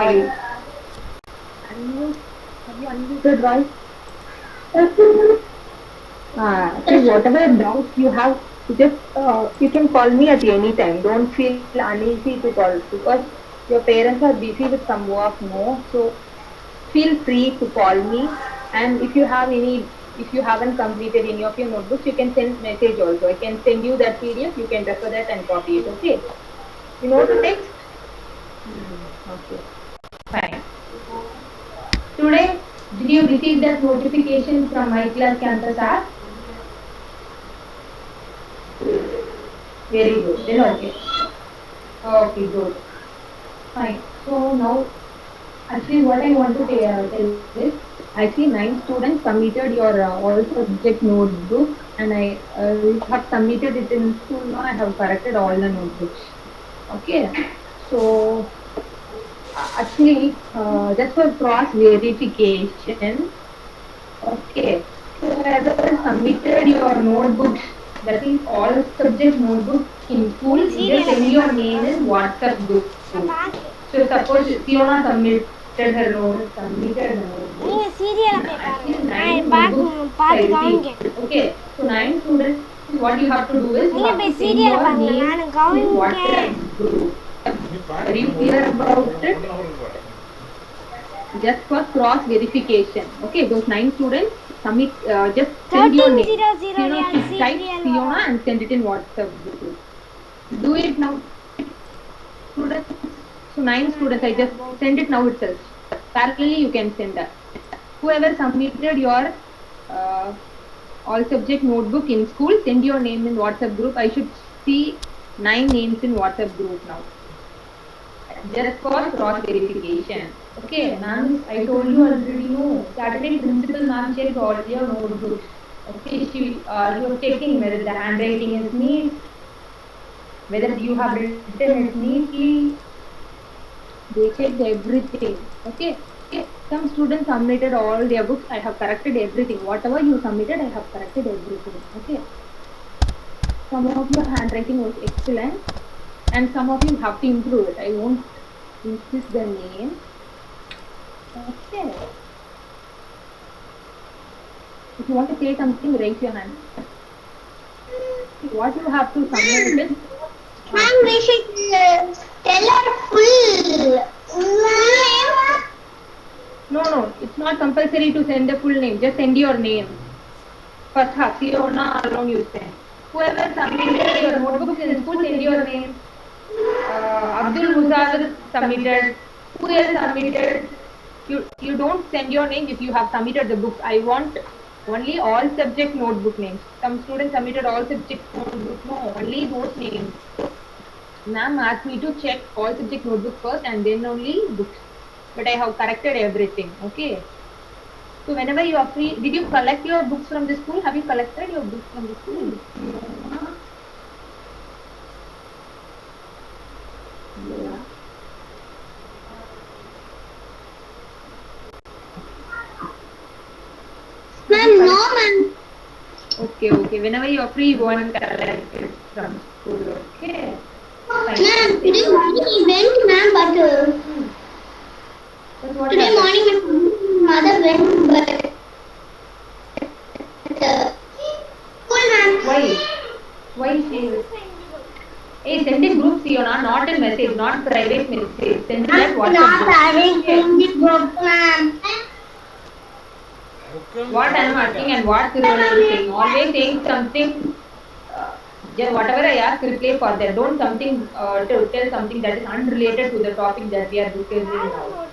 Roy. Unmute. Have you unmuted Roy? See, whatever doubts you have, you can call me at any time. Don't feel uneasy to call because your parents are busy with some work, no. So feel free to call me. And if you haven't completed any of your notebooks, you can send message also. I can send you that PDF. You can refer that and copy it. Okay. You know to text. Okay. Fine. Today, did you receive that notification from My Class Campus app? Very good. Then okay. Okay, good. Fine. So now, actually, what I want to tell is, I see 9 students submitted your all subject notebook, and I have submitted it in school. Now I have corrected all the notebooks. Okay. So actually, just for cross verification. Okay. Whoever submitted your notebooks, that is all subject notebook in school, just send your name in WhatsApp group. So suppose Fiona submitted her note, submitted her notebook. Actually, 9 notebooks I received. Okay. So 9 students, what you have to do is you have to send your name in WhatsApp group. Are you clear about it? Just for cross verification. Okay, those 9 students submit. Just send your name. Fiona should type Fiona and send it in WhatsApp group. Do it now, students. So 9 students, I just send it now itself. Parallelly, you can send that. Whoever submitted your uh, all subject notebook in school, send your name in WhatsApp group. I should see 9 names in WhatsApp group now. Just for cross verification. Okay, ma'am, I told you already. No, Saturday principal ma'am checks all your notebooks. Okay, you are checking whether the handwriting is neat, whether you have written it neatly. They checked everything. Okay. Some students submitted all their books. I have corrected everything. Whatever you submitted, I have corrected everything. Okay. Some of your handwriting was excellent, and some of you have to improve it. I won't insist the name. Okay. If you want to say something, raise your hand. What you have to submit is. Ma'am, we should tell our full name. No, it's not compulsory to send the full name. Just send your name. First half, Fiona alone you send. Whoever submitted your notebooks in school, send your name. Abdul Musawir submitted. Who else submitted? You don't send your name if you have submitted the books. I want only all subject notebook names. Some students submitted all subject notebook. No, only those names. Ma'am asked me to check all subject notebook first and then only books. But I have corrected everything. Okay. So whenever you are free, did you collect your books from the school? Have you collected your books from the school? Yeah. Ma'am, no, ma'am. Okay. Whenever you are free, go and collect it from school. Okay. Ma'am, today morning went, ma'am, but today morning my mother went, but school, ma'am. Why she? Hey, send in group, Fiona, not in message, not private message. Send in that WhatsApp Not group. having in the book, ma'am. What I am asking and what Sirona is saying. Always saying something. Just whatever I ask, reply for that. Don't something to tell something that is unrelated to the topic that we are discussing now.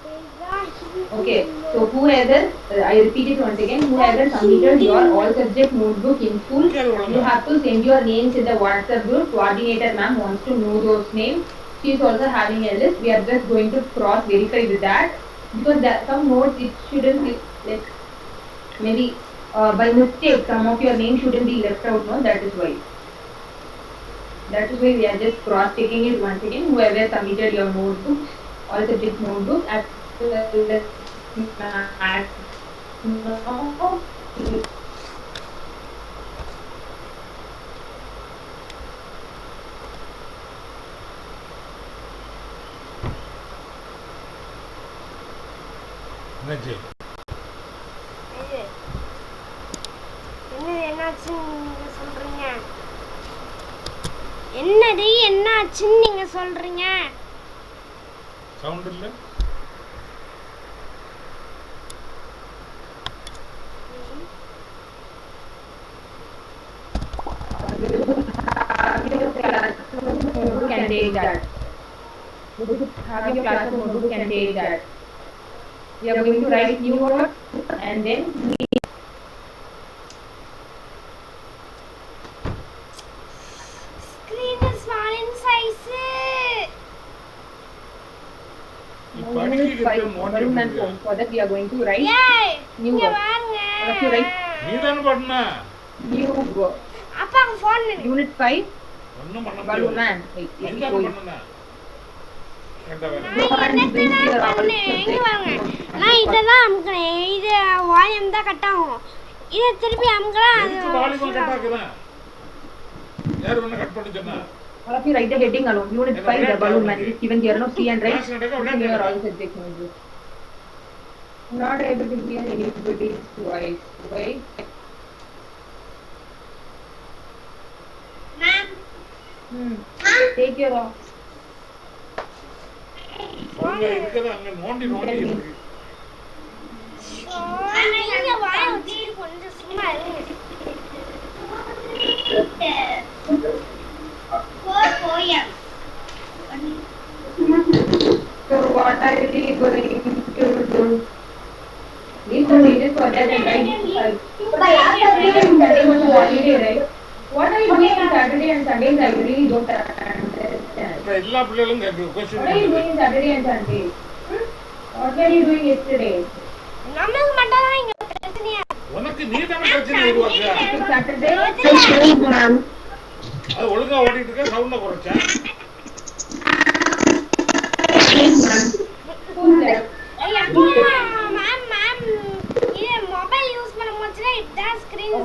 Okay. So whoever, I repeat it once again, whoever submitted your all subject notebook in school, you have to send your names in the WhatsApp group. Coordinator ma'am wants to know those names. She is also having a list. We are just going to cross verify with that because there some notes it shouldn't be like maybe by mistake some of your name shouldn't be left out. No, that is why. That is why we are just cross checking it once again. Whoever submitted your notebooks, all subject notebooks, as well as no. என்னாச்சு? என்னது என்னாச்சுன்னு நீங்க சொல்றீங்க? Sound இல்ல? Who can take that? Have your classroom notebook can take that. We are going to write new words and then Screen is small in size. நீ படிக்கிறது balloon man form. For that we are going to write ஏய் new இங்க words. வாங்க. What have you write? நீ தானே பண்ண? New word. அப்பா phone Unit 5 ஒண்ணும் பண்ண balloon முடியாது. man. Wait, நீ let me தானே show you. பண்ணன? கேட்டா வேற. நான் இதெல்லாம் அமுக்குறேன். இது வால்யூம் தான் கட் ஆகும். இதை திருப்பி அமுக்குறேன். எதுக்கு வாலிபம் கட் ஆக்குறேன்? யார் வேணா கட் பண்ண சொன்னா? All of you write the heading alone. Unit 5 the balloon man is given here. No, see and write. Here all subjects only. Not able to hear anybody's voice. Why? Ma'am. Take your off. அங்க இருக்குது அங்க நோண்டி நோண்டி இருக்கு. நீங்க வாயை வச்சுட்டு கொஞ்சம் சும்மா இருங்க. Poem. So what are we going to do? These are pages for that and right. Holiday, right? What are you doing on Saturday and Sundays? I really don't understand. இப்ப எல்லா பிள்ளைகளும் கேக்குது What question are you doing on Saturday and Sunday? What were you doing yesterday? நம்மளுக்கு மட்டும் தான் இங்க பிரச்சனையா. உனக்கு நீ தானே பிரச்சனை உருவாக்குற. Saturday? Ma'am. அது ஒழுங்கா ஓடிட்டு இருக்க சவுண்ட குறைச்சேன். மேம் மேம் இது மொபைல் யூஸ் பண்ணும்போது இதான் screen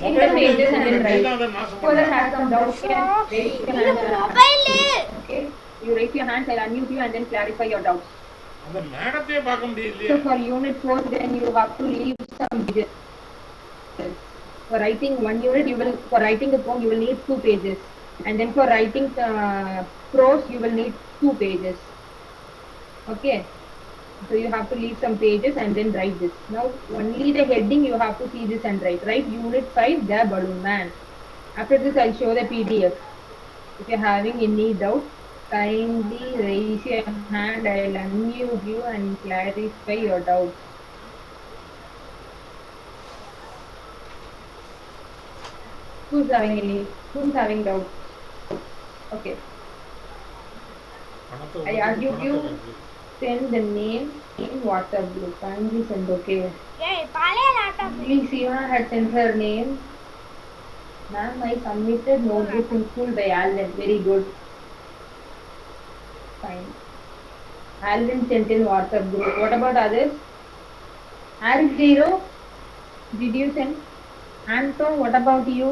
In the pages and then write. நீதான் அதை நாசம் Whoever பண்ண. has some doubts can raise your இது hand. Mobile. Okay? You raise your hands, I'll unmute you and then clarify your doubts. அந்த மேடத்தையே பார்க்க முடியலையே. So for unit 4, then you have to leave some pages. For writing one unit, for writing the poem, you will need 2 pages. And then for writing prose, you will need 2 pages. Okay? So you have to leave some pages and then write this. Now, only the heading you have to see this and write. Write unit 5, the balloon man. After this, I'll show the PDF. If you're having any doubt, kindly raise your hand. I'll unmute you and clarify your doubts. Who's having doubts? Okay. பணத்தை I asked you to பணத்தை send the name in WhatsApp group. Kindly send, okay. ஏய் பழைய laptop. Please, Siona had sent her name. Ma'am, I submitted notebook in school by Alvin. Very good. Fine. Alvin sent in WhatsApp group. What about others? Harry Zero, did you send? Anton, what about you?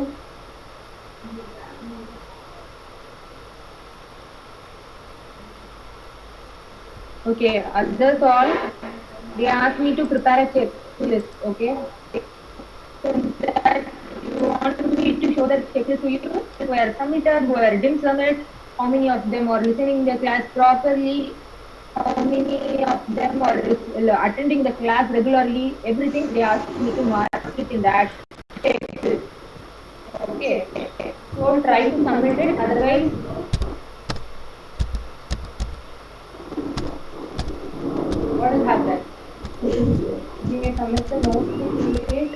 Okay, others all, they asked me to prepare a checklist, okay? So that you want me to show that checklist to you, who are submitted, who are didn't submit, how many of them are listening the class properly, how many of them are attending the class regularly, everything they asked me to mark it in that checklist. Okay, so try to submit it, otherwise what will happen? You may submit the notes to create.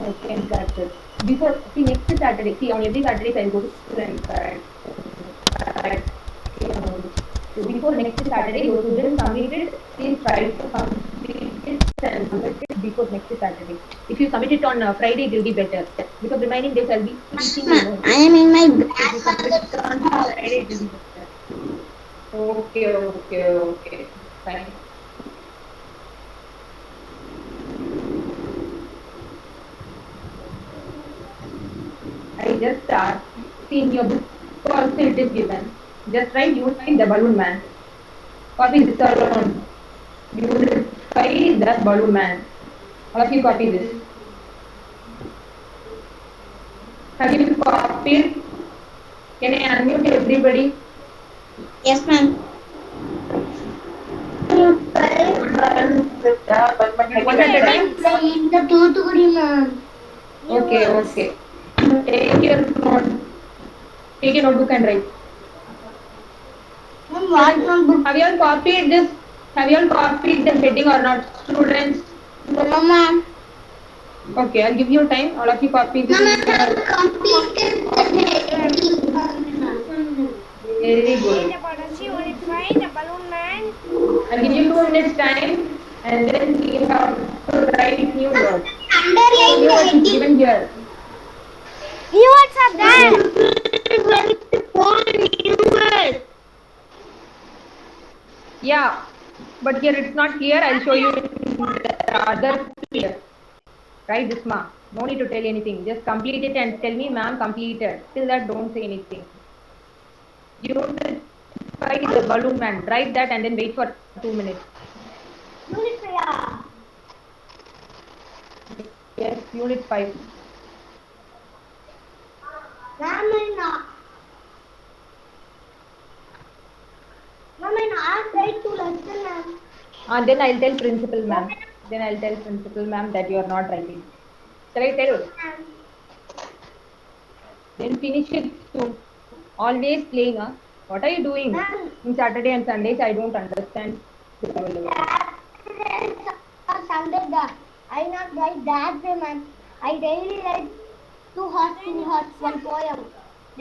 Okay, that's it. Before, see next Saturday, see on every Saturday I go to school and so before next Saturday, those who didn't submit it, please try to complete it and submit it before next Saturday. If you submit it on Friday, it will be better. Because remaining days I'll be teaching you. I am in my If you submit it on Friday, it will be better. Okay. Fine. I just see in your book also it is given. Just write you find the balloon man. Copy this alone. Unit 5, that balloon man. All of you copy this. Have you copied? Can I unmute everybody? Yes, ma'am. One at a time? இந்த Thoothukudi ma'am. Okay, okay. Take your note. Take your notebook and write. Ma'am, what notebook? Have you all copied this? Have you all copied the heading or not, students? No, ma'am. Okay, I'll give you time. All of you copy this. Ma'am, I have completed the heading. Very good. The policy unit 5, the balloon man. I'll give you 2 minutes time, and then you have to write new words. Underline New the words is heading. given here. New words are there. Yeah, but here it's not clear. I'll show you the other clear. Right, this ma. No need to tell anything. Just complete it and tell me, ma'am, completed. Till that, don't say anything. Unit 5 is the balloon man. Write that and then wait for 2 minutes. Unit 5. Yes, unit 5. Ma'am, I tried to lesson, ma'am. Then I'll tell principal ma'am. Then I'll tell principal ma'am that you are not writing. Shall I tell? Then finish it soon. Always playing, huh? What are you doing? In Saturday and Sundays, I don't understand. Sunday, I not write that way, man. I daily write 2 hearts, 1 poem.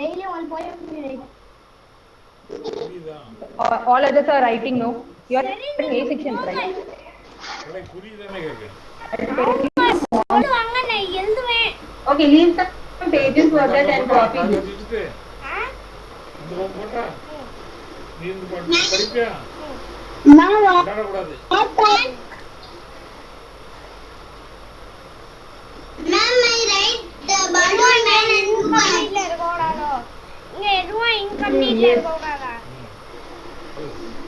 Daily 1 poem we write. புரியுதா? All others are writing, no? You are in A section, right? இல்லை, புரியுதானே கேட்குறேன். சொல்லுவாங்க நான் எழுதுவேன். Okay, leave some pages for that and copy நான் this. வச்சுட்டு இந்த பக்கம் போட்டா நீ இந்த படிப்பியா விளையாடக்கூடாது. Ma'am, I write the balloon man and இன்கம்ப்ளீட்ல இருக்கக்கூடாதோ? இங்க எதுவும் இன்கம்ப்ளீட்ல இருக்கக்கூடாதா?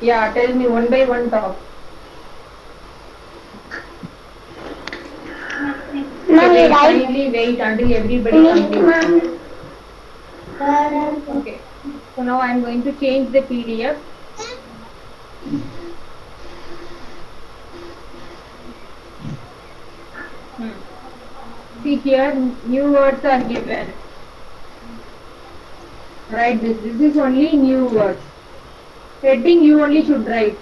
Yeah, tell me one by one talk. Okay, kindly wait until everybody completes. Okay. So now I am going to change the PDF. See here, new words are given. Write this. This is only new words. Heading you only should write.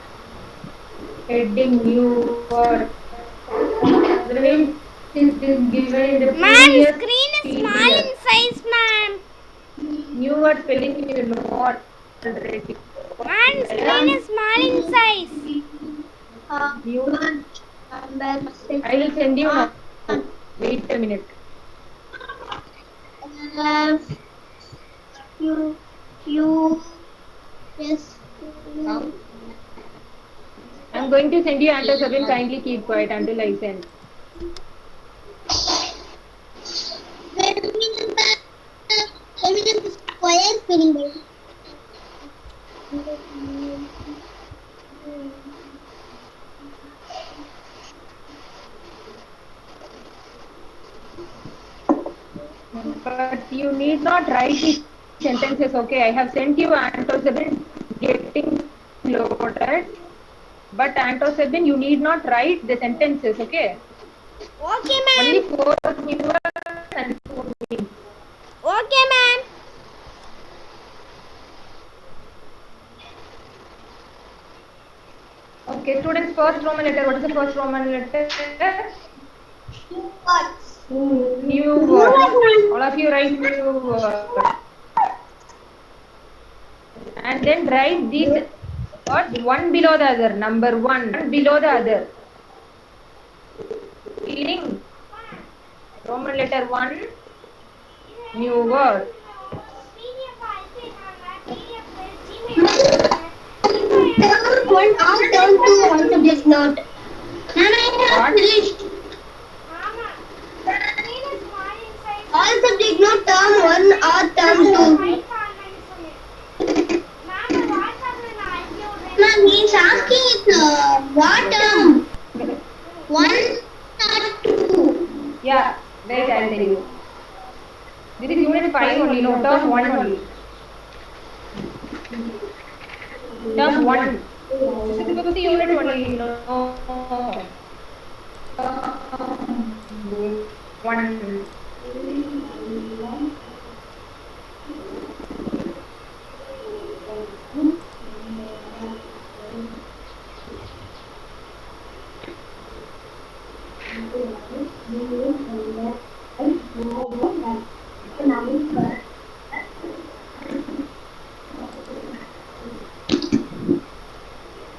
Heading new word. The name is given in the Ma'am, previous screen is PDF. small in size, ma'am. New word spelling you know what already. Ma'am, screen is small in size. New. I will send you now. Wait a minute. Yes. I'm going to send you answer 7. Kindly keep quiet until I send. Square spelling. But you need not write these sentences, okay? I have sent you Antosebin getting loaded. But Antosebin, you need not write the sentences, okay? Okay, ma'am. Only 4 new words and 4 meanings. Okay, ma'am. Okay, students, first Roman letter. What is the first Roman letter? New word. All of you write new word. And then write these words one below the other. Number 1 below the other. Feeling? Roman letter 1. New word. One out down to one subject note. Ma'am, I have What? finished. All subject note term 1 or term 2. Ma'am, means asking what one or two. Yeah, wait, I'll tell you. This is unit 5 only, no, term 1 only. Term 1. This is 50 unit only, no. One.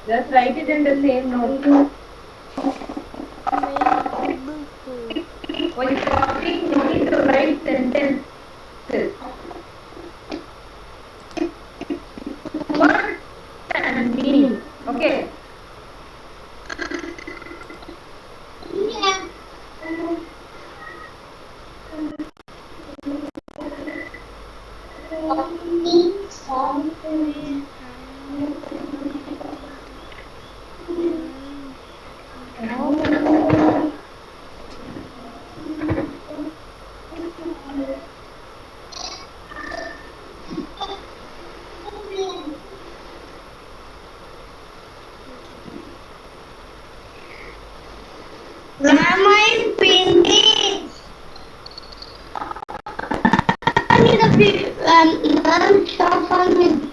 Just write it in the same note. While talking, you need to write sentences. What and meaning. Okay. Ramayana painting. I need a bit shop on with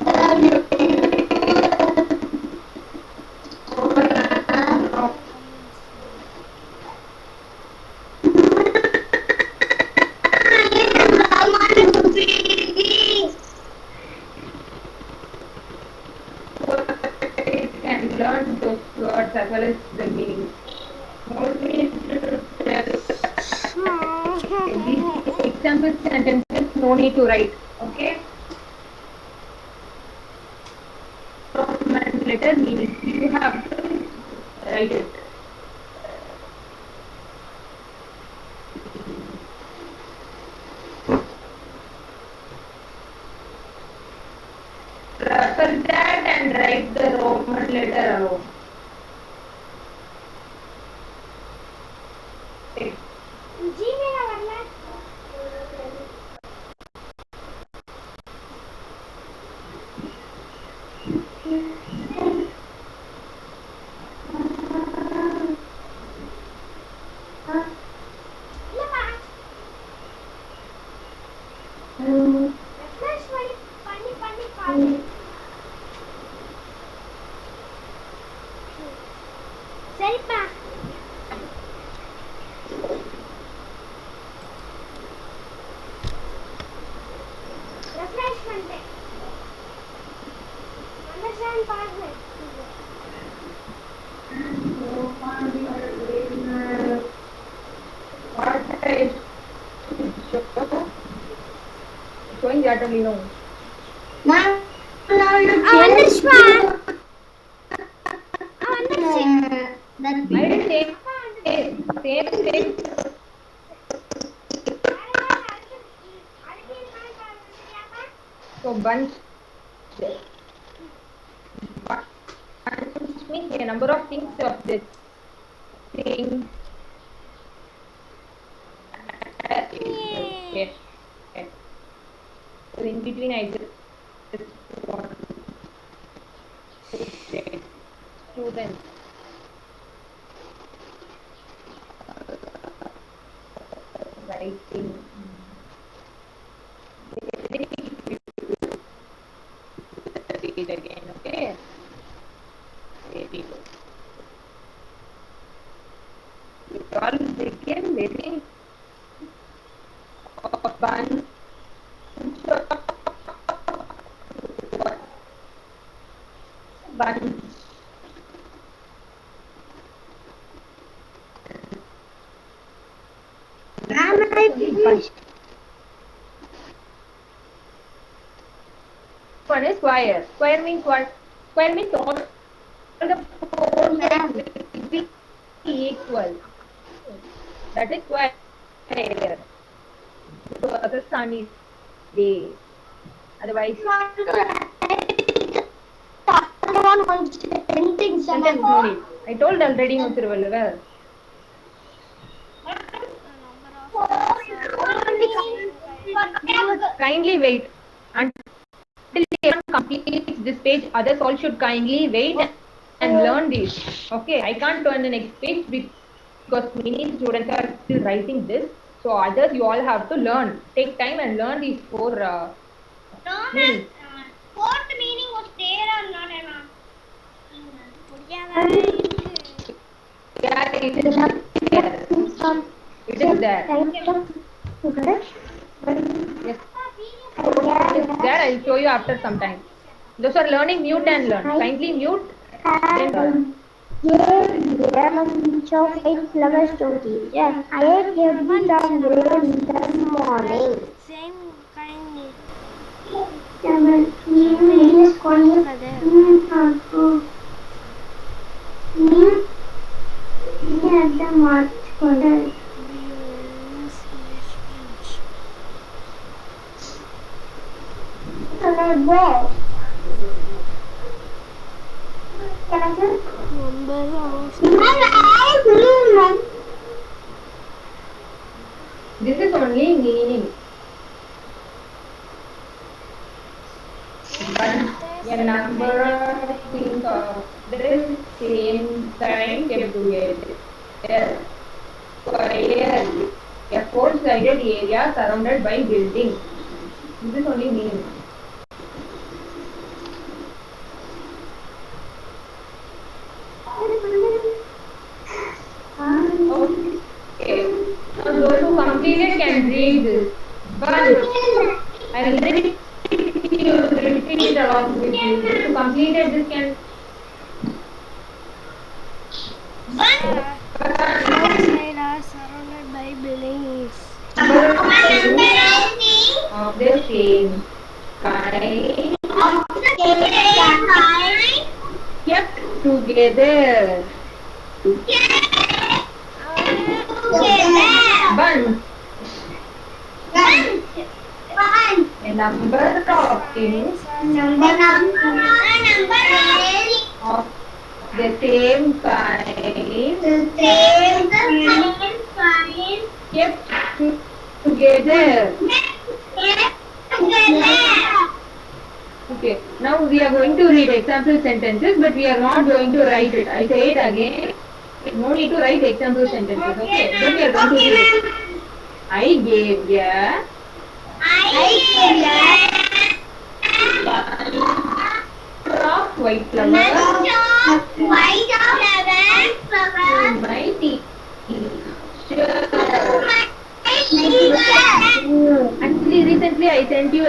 And learn those words as well as the meaning. These example sentences, no need to write. Okay. And letter meaning. You have to write it. Refer that and write the Roman letter alone. சரிப்பா refresh பண்ணிட்டேன் understand பாருங்க Showing that only, no. வந்துருச்சுப்பா That's I didn't say same. So bunch means a number of things of this thing. Okay. So in between I just want to say students. Writing. Read again, okay? There we go. You all begin waiting. Bunch one is square. Square means what? Square means all the four sides will be equal. That is square. So other sun is day. Otherwise, one step. Sentence, Sentence no need. I told already no Thiruvalluvar. Kindly wait until everyone completes this page. Others all should kindly wait and learn this. Okay, I can't turn the next page because many students are still writing this. So others, you all have to learn. Take time and learn these four meanings. Fourth meaning was there or not enough? Yeah, it is there. It is there. Yes. It's there. I'll show you after some time. Those are learning, mute and learn. Kindly mute. Then learn. Flower story. Yes, I ate every time in the morning. Same kind. This is only meaning. But a number of things of the same time kept together. A four-sided area surrounded by buildings. This is only meaning. Okay. Now those who completed can read this. But I will repeat it along with you. Those who completed this can. Outside are surrounded by buildings. Of the same kind kept together. Bunch. A number of things of the same kind kept together. Okay, now we are going to read example sentences, but we are not going to write it. I say it again. No need to write example sentences. Okay, then we are going to read it. I gave a of white flowers to my teacher. Actually, recently I sent you a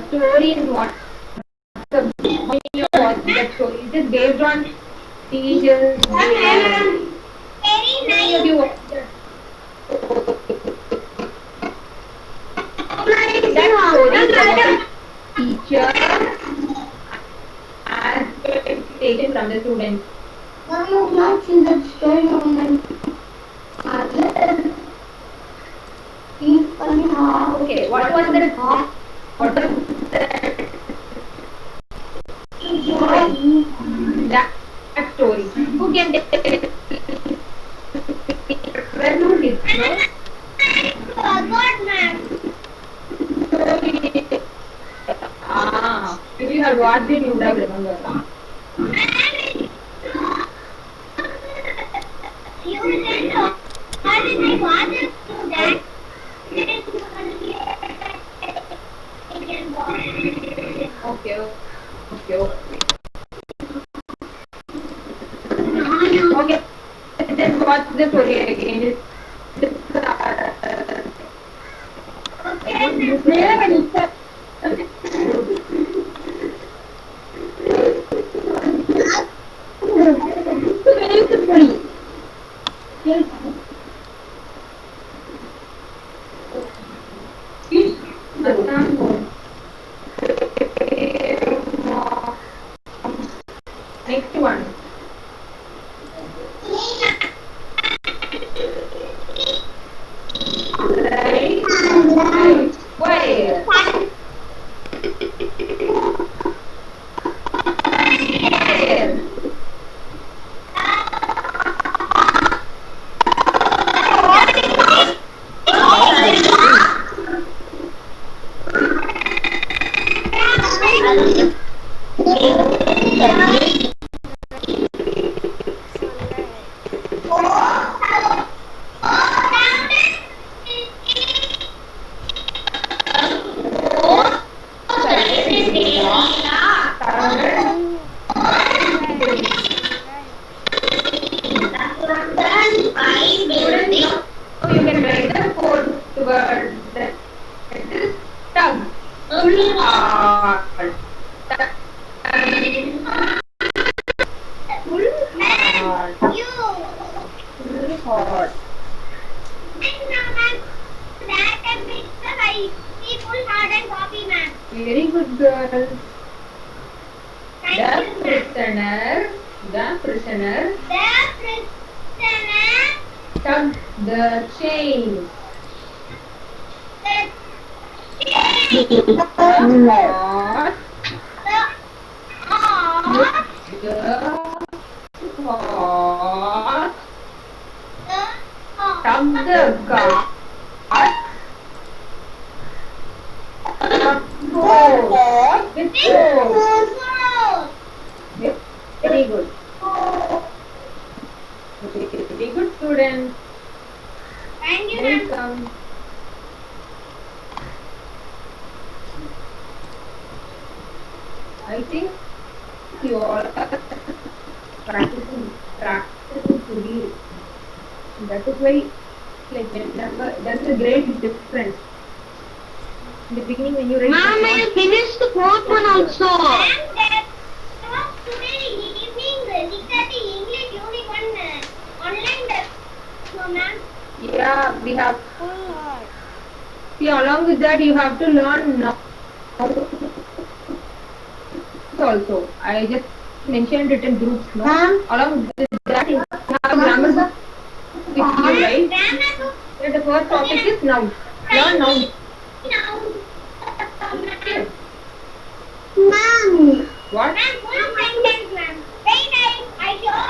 story in WhatsApp. That story. It is based on teachers. Very nice. You watched that? That story about teacher as expectation from the students. No, you have not seen that story moment. Okay, what was that? What was that story? Who can tell it? Where do it? No? Forgot, ma'am. If you had watched it, you would have remembered. You didn't know. How did I watch it to that? Okay. Okay. Then watch the story again. Next one. Right. Where? Where? Students, now you can write the fourth word. That is tug. Hard. Full hard. Full hard. Very good girl. The prisoner tugged the chain. The horse tugged the cart. With force. Very good. Very good student. Thank you, ma'am. Welcome. I think you all are practicing to read. That is why, like, that's a great difference. In the beginning, when you read, Ma'am, I finished the fourth one also. Ma'am, there was today evening 6:30 English Unit 1 online test. So, ma'am. yeah, we have. See, along with that, you have to learn now. Also, I just mentioned it in groups. No? Along with that, you have grammar book with you, right? Grammar book. And the first topic is nouns. Learn nouns. Ma'am. What? Ma'am, full sentence, ma'am. Wait, I show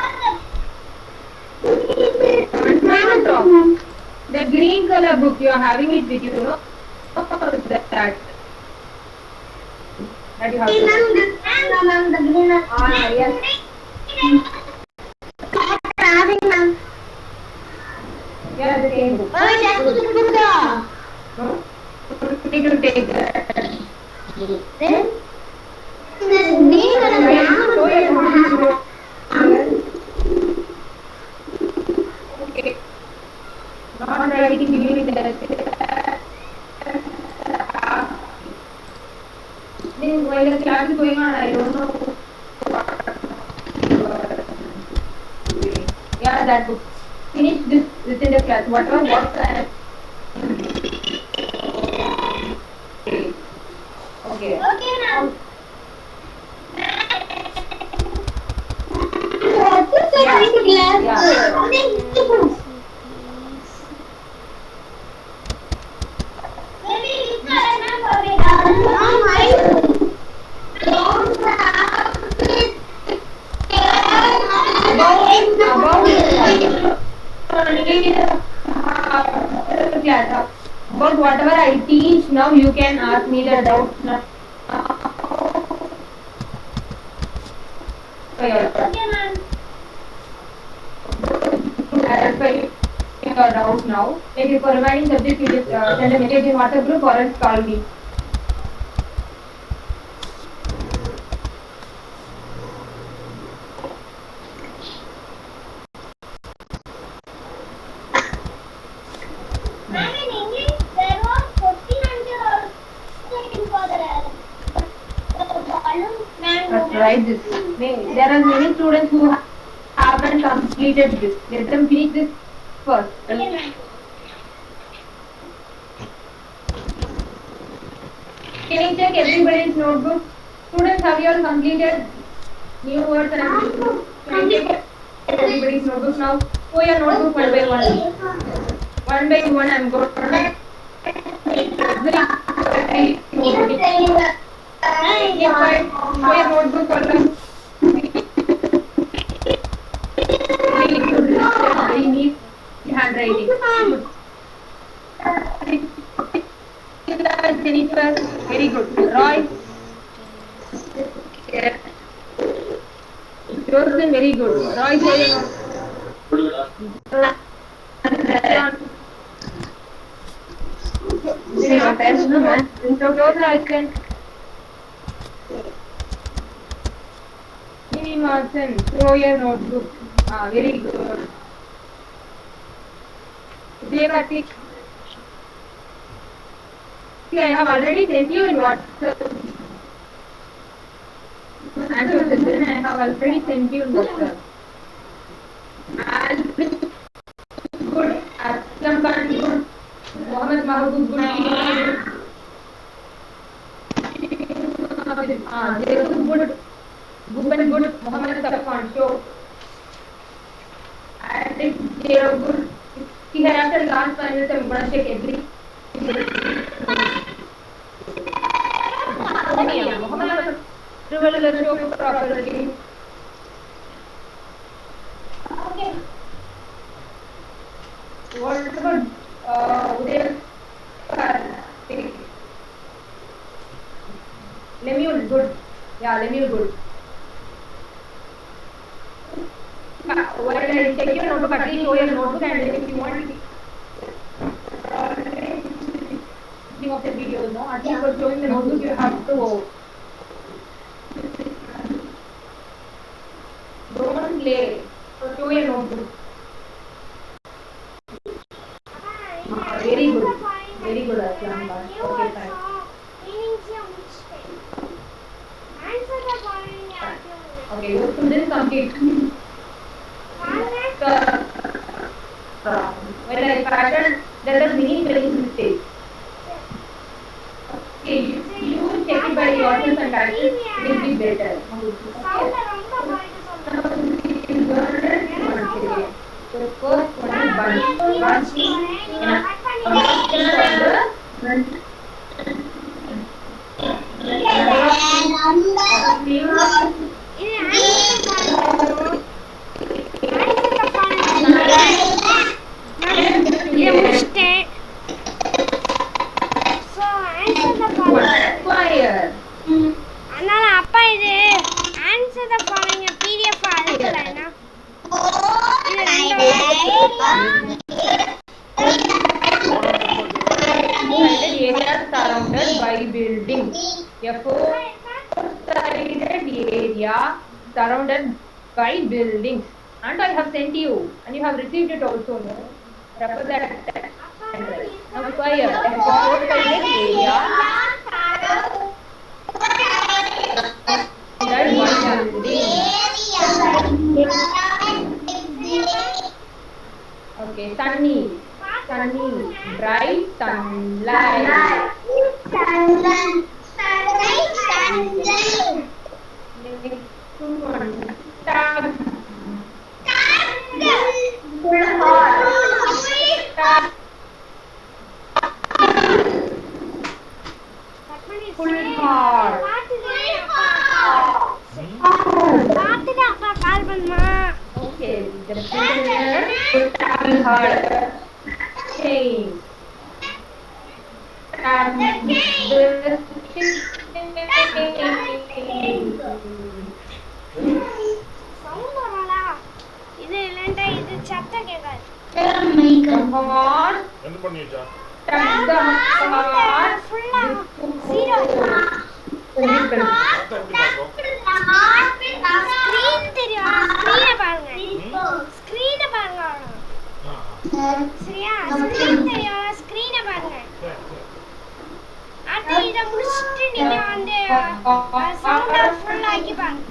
The green color book, you are having it with you, no? That you have to. Ma'am, the green. Yes. Ma'am. Yeah, the same book. Oh, that's the book. No? You need to take that. Then, the green color. Okay. Not writing during the then while the class is going on, I don't know. Yeah, that book. Finish this within the class. Whatever works I have. Okay. Okay, ma'am. About whatever I teach now, you can ask me the doubts now. Clarify your doubt now. Like if for remaining subject, you just send a message in WhatsApp group or else call me. Ma'am, in English, there was 1400 for the column. Let's write this. There are many students who haven't completed this. Let them finish this first. Okay, ma'am. Can you check everybody's notebook? Students, have you all completed new words and everything? Can you check everybody's notebook now? Go your notebook one by one. One by one, I'm going to Go your notebook one by very neat handwriting. Jennifer, very good. Roy, Jocelyn, very good. Roy, show your Martin, show your notebook. Very good. Karthik. See, I have already sent you in WhatsApp. Answer children, I have already sent you in WhatsApp. And good. Aslam Khan good. Mohammed Mahbub good. Jacob good. Guban good. Mohammed Safwan show. And Jacob good. He had after last 5 minutes I'm gonna check every. Mohammed River show properly. Okay. What about Uday? Lemuel good. Yeah, Lemuel good. While I check your notebook, at least show your notebook and if you want of the videos, no? At least for showing the notebook, you have to don't play. So show your notebook. Very good. Very good, Aslam. Okay, fine. Okay, your students complete. When I pattern, there are many spelling mistakes. Okay, you check it by yourself and practice, it will be better. So first one is bunch. Bunch is அதனால அப்பா இது answer the following PDF அனுப்பலைனா areas surrounded by buildings. A four-sided area surrounded by buildings. And I have sent you, and you have received it also. No? Refer that. Now square. A four-sided area surrounded by buildings. Okay, sunny. Sunny, bright sunlight. Full heart. Full heart. அப்பா கால் பண்ணுமா Okay, the full heart. Change. Sound வரலா இது இல்லண்டா இது சத்தம் கேட்காது என்ன பண்ணிச்சா ஃபுல்லா zero screen தெரியும் ஸ்கிரீனை பாருங்க ஸ்கிரீனை பாருங்க சரியா ஸ்கிரீன் தெரியும் ஸ்கிரீனை பாருங்க அடுத்து இதை முடிச்சுட்டு நீங்க வந்து சவுண்டை ஃபுல்லா ஆக்கி பாருங்க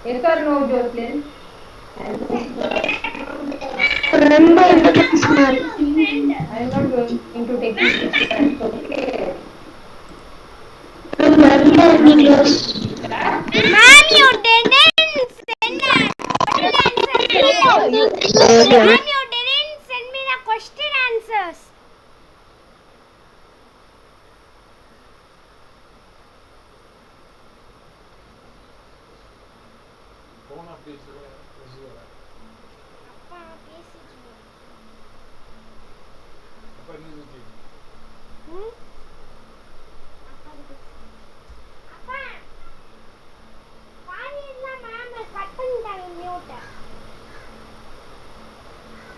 Yes or no, Jocelyn? Remember in the class, ma'am. I am not going to take this. Okay. Remember videos. Ma'am, you didn't send me the question answers. Teacher பேசுவாரா? அப்பா பேசிட்டு இருக்காரு. அப்ப என்ன செஞ்சீங்க? ம்? அப்பா கிட்ட அப்பா பாதியெல்லாம் மேம் கட் பண்ணிட்டாங்க மியூட்ட.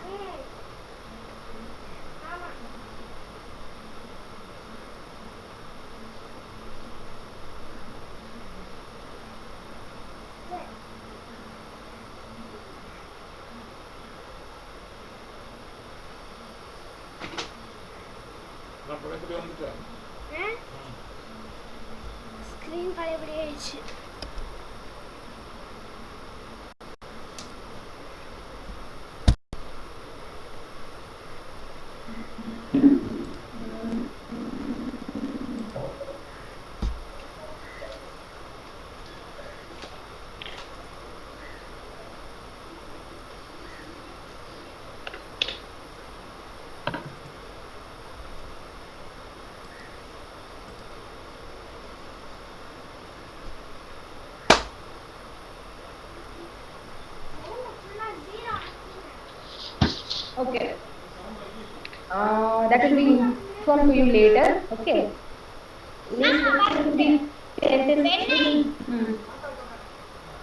ம். ஆமா. சரி. நான் பக்கத்துல வந்துட்டேன். ஸ்க்ரீன் பழையபடி ஆயிடுச்சு. Okay. That will be informed to you later. Okay. Link will be sent in.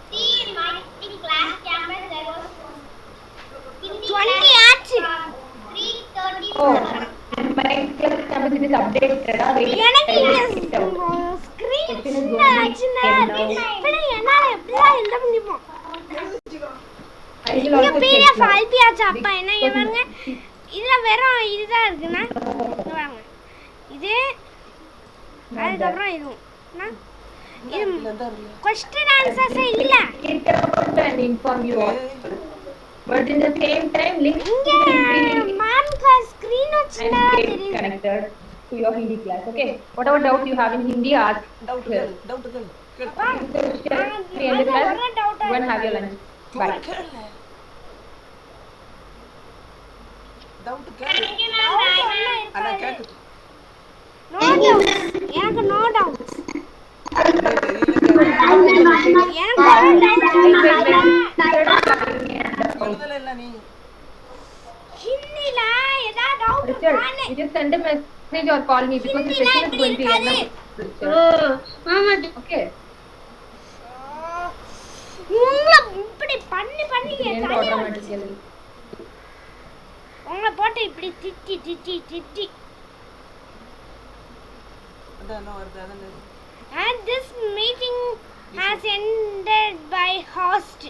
See, in my class campus there was 20 ஆச்சு. 3:30. Oh, and my class campus it is updated. எனக்கு இந்த ஸ்க்ரீன் சின்னதாச்சுன்னா எப்படி என்னால எப்படிலாம் எழுத முடியுமோ. I will இங்க also PDF check. அல்பியாச்சு அப்பா என்ன இங்க பாருங்க. இதுல வெறும் இதுதான் இருக்குன்னா இங்க பாருங்க. இது அதுக்கப்புறம் இதுவும் என்ன? இது क्वेश्चन ஆன்சர்ஸ் இல்ல. It about and inform you all. But in the same time, link இங்க மேம்க்கு ஸ்க்ரீன் and சின்னதா get தெரியுது. connected to your Hindi class. Okay. Whatever doubt you have in Hindi, ask. Doubt here. கேளு அப்பா We end the class. ஒரே doubt Go and have your lunch. Bye. Doubt கேளு அண்ணா கேட்டு no doubt. எனக்கு no doubt. எனக்கு எழுதல இல்ல நீ ஹிந்தில ஏதா doubt Richard, பானே. you just send a message or call me because the Hindi session is going to end up. Richard. Okay. உங்களை இப்படி பண்ணி பண்ணி It என் ends தலையை automatically. உங்களை போட்டு இப்படி திட்டி திட்டி திட்டி. அதான் என்ன வருது அதான் And this meeting has ended by host.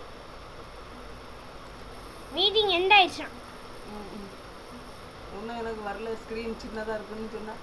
Meeting end ஆயிடுச்சான். ஒன்றும் எனக்கு வரல ஸ்க்ரீன் சின்னதாக இருக்குன்னு சொன்னா